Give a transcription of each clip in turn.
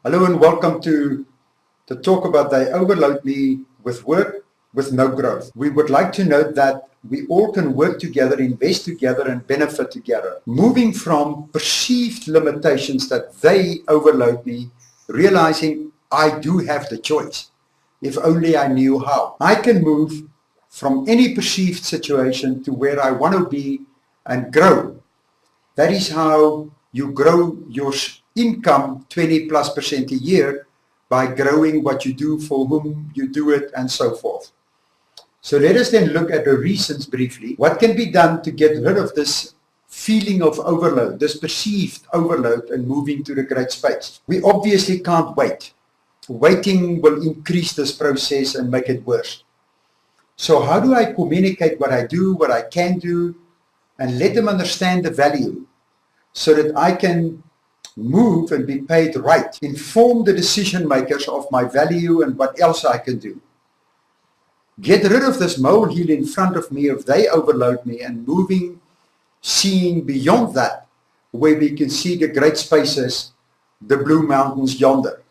Hello and welcome to the talk about they overload me with work with no growth. We would like to note that we all can work together, invest together and benefit together. Moving from perceived limitations that they overload me, realizing I do have the choice. If only I knew how. I can move from any perceived situation to where I want to be and grow. That is how you grow your income 20+% a year, by growing what you do, for whom you do it, and so forth. So let us then look at the reasons briefly. What can be done to get rid of this feeling of overload, this perceived overload, and moving to the great space? We obviously can't wait. Waiting will increase this process and make it worse. So how do I communicate what I do, what I can do, and let them understand the value so that I can move and be paid right? Inform the decision makers of my value and what else I can do. Get rid of this molehill in front of me if they overload me, and moving, seeing beyond that, where we can see the great spaces, the blue mountains yonder,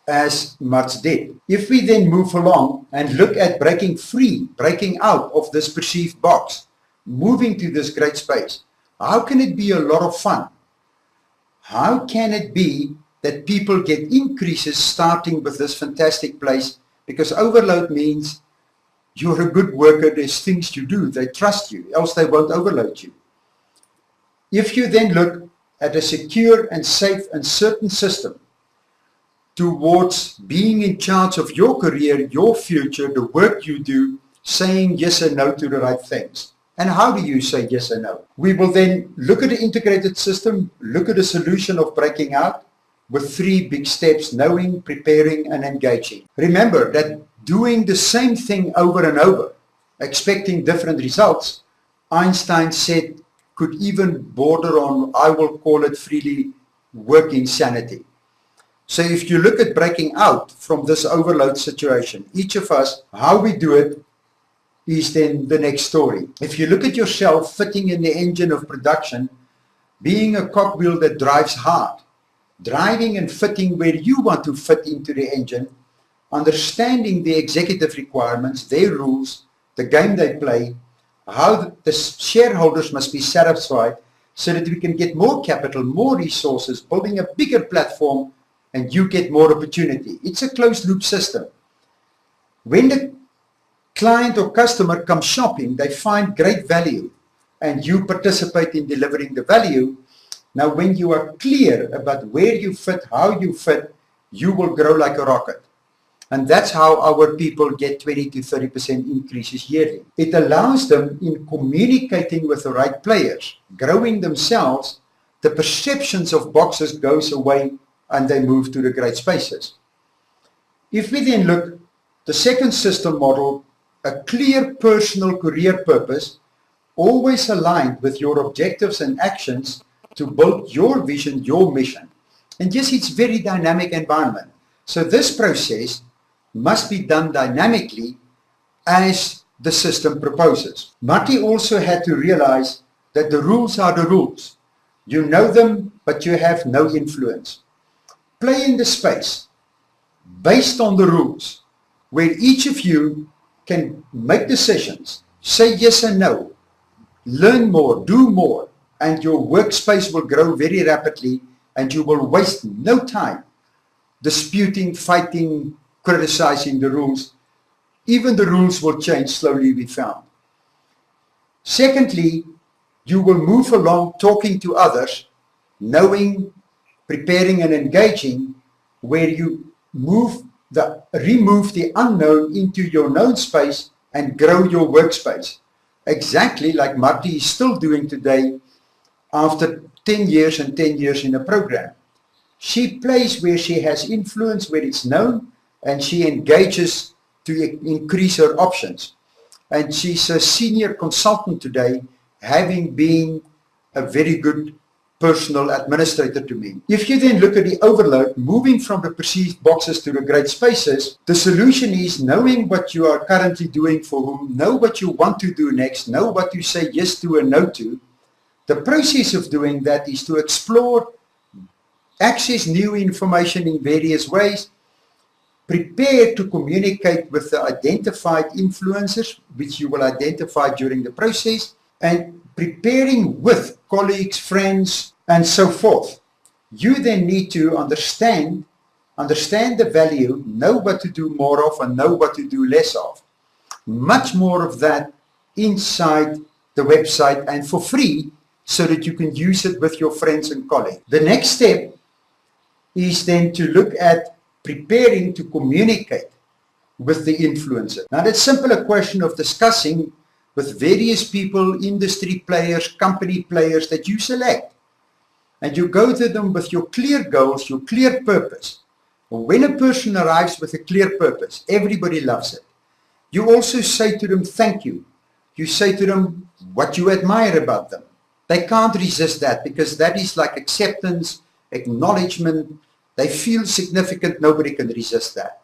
as much did. If we then move along and look at breaking free, breaking out of this perceived box, moving to this great space, how can it be a lot of fun? How can it be that people get increases starting with this fantastic place? Because overload means you're a good worker, there's things you do, they trust you, else they won't overload you. If you then look at a secure and safe and certain system towards being in charge of your career, your future, the work you do, saying yes and no to the right things. And how do you say yes and no? We will then look at the integrated system, look at the solution of breaking out with 3 big steps: knowing, preparing, and engaging. Remember that doing the same thing over and over, expecting different results, Einstein said could even border on, I will call it freely, work insanity. So if you look at breaking out from this overload situation, each of us, how we do it is then the next story. If you look at yourself fitting in the engine of production, being a cogwheel that drives hard, driving and fitting where you want to fit into the engine, understanding the executive requirements, their rules, the game they play, how the shareholders must be satisfied so that we can get more capital, more resources, building a bigger platform, and you get more opportunity. It's a closed loop system. When the client or customer comes shopping, they find great value and you participate in delivering the value. Now when you are clear about where you fit, how you fit, you will grow like a rocket. And that's how our people get 20 to 30% increases yearly. It allows them in communicating with the right players, growing themselves, the perceptions of boxes goes away and they move to the great spaces. If we then look, the second system model, a clear personal career purpose, always aligned with your objectives and actions to build your vision, your mission. And yes, it's very dynamic environment. So this process must be done dynamically as the system proposes. Marty also had to realize that the rules are the rules. You know them, but you have no influence. Play in the space based on the rules, where each of you can make decisions, say yes and no, learn more, do more, and your workspace will grow very rapidly and you will waste no time disputing, fighting, criticizing the rules. Even the rules will change slowly, we found. Secondly, you will move along talking to others, knowing, preparing and engaging, where you remove the unknown into your known space and grow your workspace. Exactly like Marty is still doing today after 10 years and 10 years in a program. She plays where she has influence, where it's known, and she engages to increase her options. And she's a senior consultant today, having been a very good personal administrator to me. If you then look at the overload, moving from the perceived boxes to the great spaces, the solution is knowing what you are currently doing for whom, know what you want to do next, know what you say yes to and no to. The process of doing that is to explore access new information in various ways, prepare to communicate with the identified influencers, which you will identify during the process, and preparing with colleagues, friends, and so forth. You then need to understand the value, know what to do more of and know what to do less of. Much more of that inside the website and for free so that you can use it with your friends and colleagues. The next step is then to look at preparing to communicate with the influencer. Now that's simply a question of discussing with various people, industry players, company players that you select. And you go to them with your clear goals, your clear purpose. When a person arrives with a clear purpose, everybody loves it. You also say to them, thank you. You say to them what you admire about them. They can't resist that because that is like acceptance, acknowledgement. They feel significant. Nobody can resist that.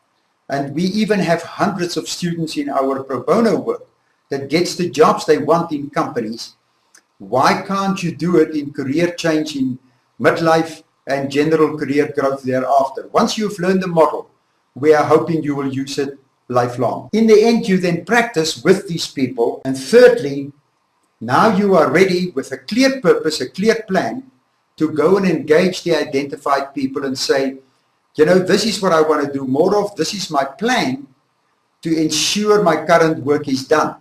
And we even have hundreds of students in our pro bono work that gets the jobs they want in companies. Why can't you do it in career change, in midlife and general career growth thereafter? Once you've learned the model, we are hoping you will use it lifelong. In the end, you then practice with these people. And thirdly, now you are ready with a clear purpose, a clear plan to go and engage the identified people and say, you know, this is what I want to do more of. This is my plan to ensure my current work is done,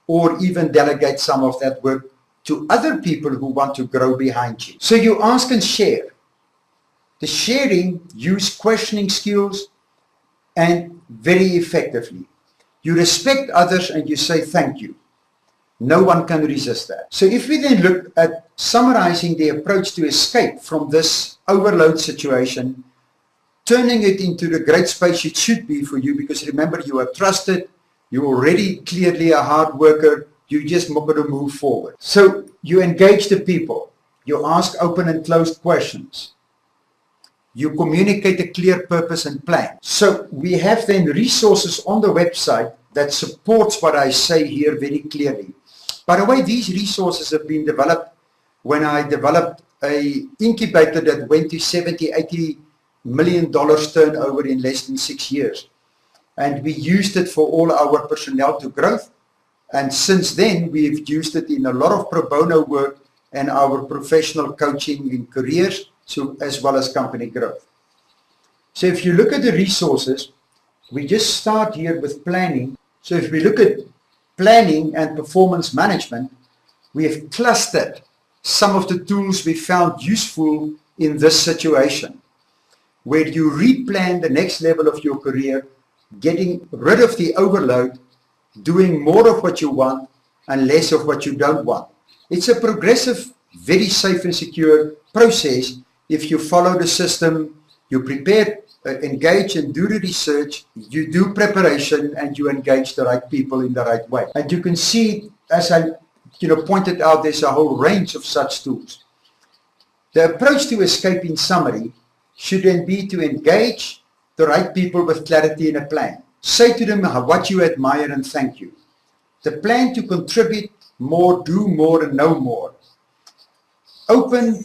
or even delegate some of that work to other people who want to grow behind you. So you ask and share. The sharing, use questioning skills and very effectively. You respect others and you say thank you. No one can resist that. So if we then look at summarizing the approach to escape from this overload situation, turning it into the great space it should be for you, because remember, you are trusted, you're already clearly a hard worker, you just got to move forward. So you engage the people, you ask open and closed questions, you communicate a clear purpose and plan. So we have then resources on the website that supports what I say here very clearly. By the way, these resources have been developed when I developed an incubator that went to 70, 80 million dollars turnover in less than 6 years. And we used it for all our personnel to growth. And since then, we've used it in a lot of pro bono work and our professional coaching in careers, so as well as company growth. So if you look at the resources, we just start here with planning. So if we look at planning and performance management, we have clustered some of the tools we found useful in this situation, where you replan the next level of your career, getting rid of the overload, doing more of what you want and less of what you don't want. It's a progressive, very safe and secure process if you follow the system, you prepare, engage and do the research, you do preparation and you engage the right people in the right way. And you can see, as I pointed out, there's a whole range of such tools. The approach to escape, in summary, should then be to engage the right people with clarity and a plan. Say to them what you admire and thank you. The plan to contribute more, do more and know more. Open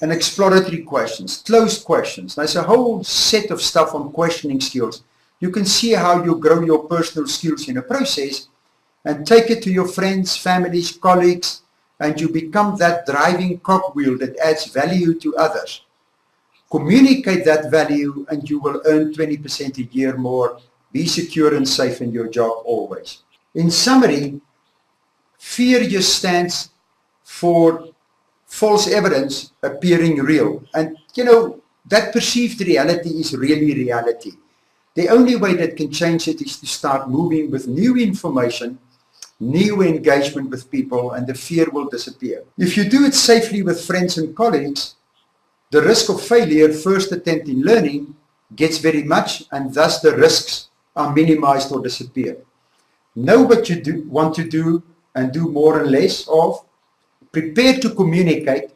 and exploratory questions, closed questions. There's a whole set of stuff on questioning skills. You can see how you grow your personal skills in a process and take it to your friends, families, colleagues, and you become that driving cogwheel that adds value to others. Communicate that value and you will earn 20% a year more. Be secure and safe in your job always. In summary, fear just stands for false evidence appearing real. And that perceived reality is really reality. The only way that can change it is to start moving with new information, new engagement with people, and the fear will disappear. If you do it safely with friends and colleagues, the risk of failure, first attempt in learning, gets very much, and thus the risks are minimized or disappear. Know what you want to do and do more and less of. Prepare to communicate,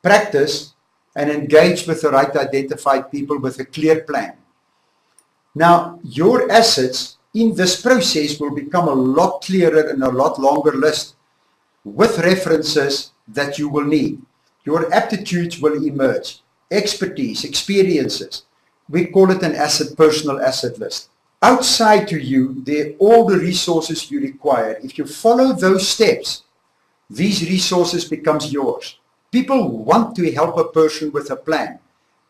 practice, and engage with the right identified people with a clear plan. Now, your assets in this process will become a lot clearer and a lot longer list with references that you will need. Your aptitudes will emerge. expertise, experiences. We call it an personal asset list. Outside to you, there are all the resources you require. If you follow those steps, these resources becomes yours. People want to help a person with a plan.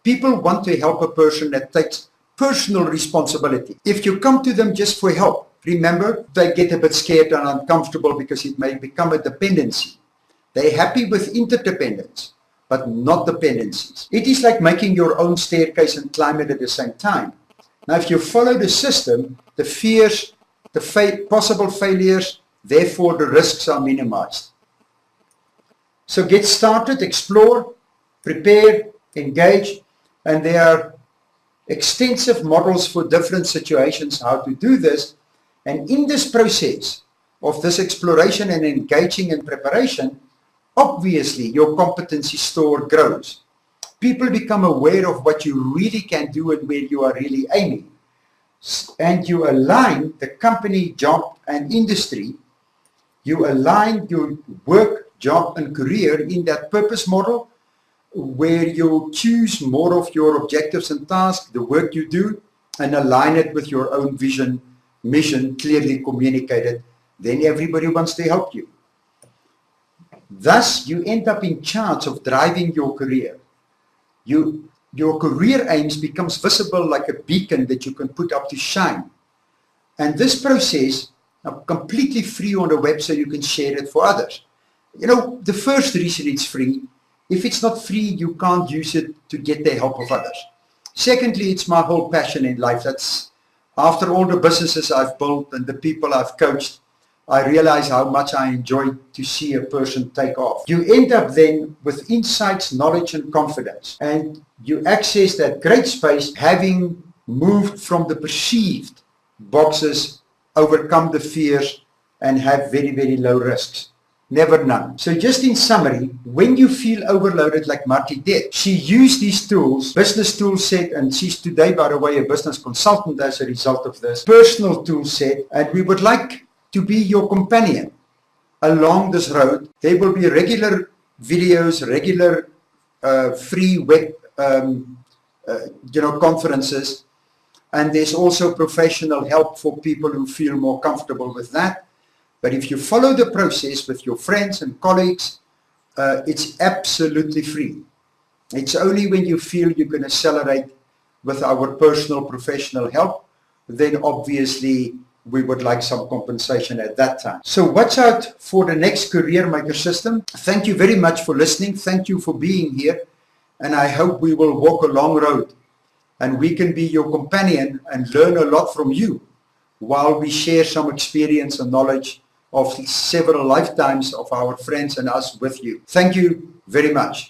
People want to help a person that takes personal responsibility. If you come to them just for help, remember, they get a bit scared and uncomfortable because it may become a dependency. They're happy with interdependence, but not dependencies. It is like making your own staircase and climb it at the same time. Now, if you follow the system, the fears, the possible failures, therefore the risks are minimized. So get started, explore, prepare, engage, and there are extensive models for different situations how to do this. And in this process of this exploration and engaging and preparation, obviously your competency store grows. People become aware of what you really can do and where you are really aiming. And you align the company, job, and industry. You align your work, job, and career in that purpose model where you choose more of your objectives and tasks, the work you do, and align it with your own vision, mission, clearly communicated. Then everybody wants to help you. Thus, you end up in charge of driving your career. Your career aims becomes visible like a beacon that you can put up to shine. And this process is completely free on the web, so you can share it for others. You know, the first reason it's free, if it's not free, you can't use it to get the help of others. Secondly, it's my whole passion in life. That's after all the businesses I've built and the people I've coached, I realize how much I enjoy to see a person take off. You end up then with insights, knowledge, and confidence. And you access that great space having moved from the perceived boxes, overcome the fears, and have very, very low risks. Never none. So just in summary, when you feel overloaded like Marty did, she used these tools, business tool set, and she's today, by the way, a business consultant as a result of this, personal tool set, and we would like to be your companion along this road. There will be regular videos, regular free web conferences, and there's also professional help for people who feel more comfortable with that. But if you follow the process with your friends and colleagues, it's absolutely free. It's only when you feel you can accelerate with our personal professional help, then obviously we would like some compensation at that time. So watch out for the next Career Maker system. Thank you very much for listening. Thank you for being here. And I hope we will walk a long road and we can be your companion and learn a lot from you while we share some experience and knowledge of several lifetimes of our friends and us with you. Thank you very much.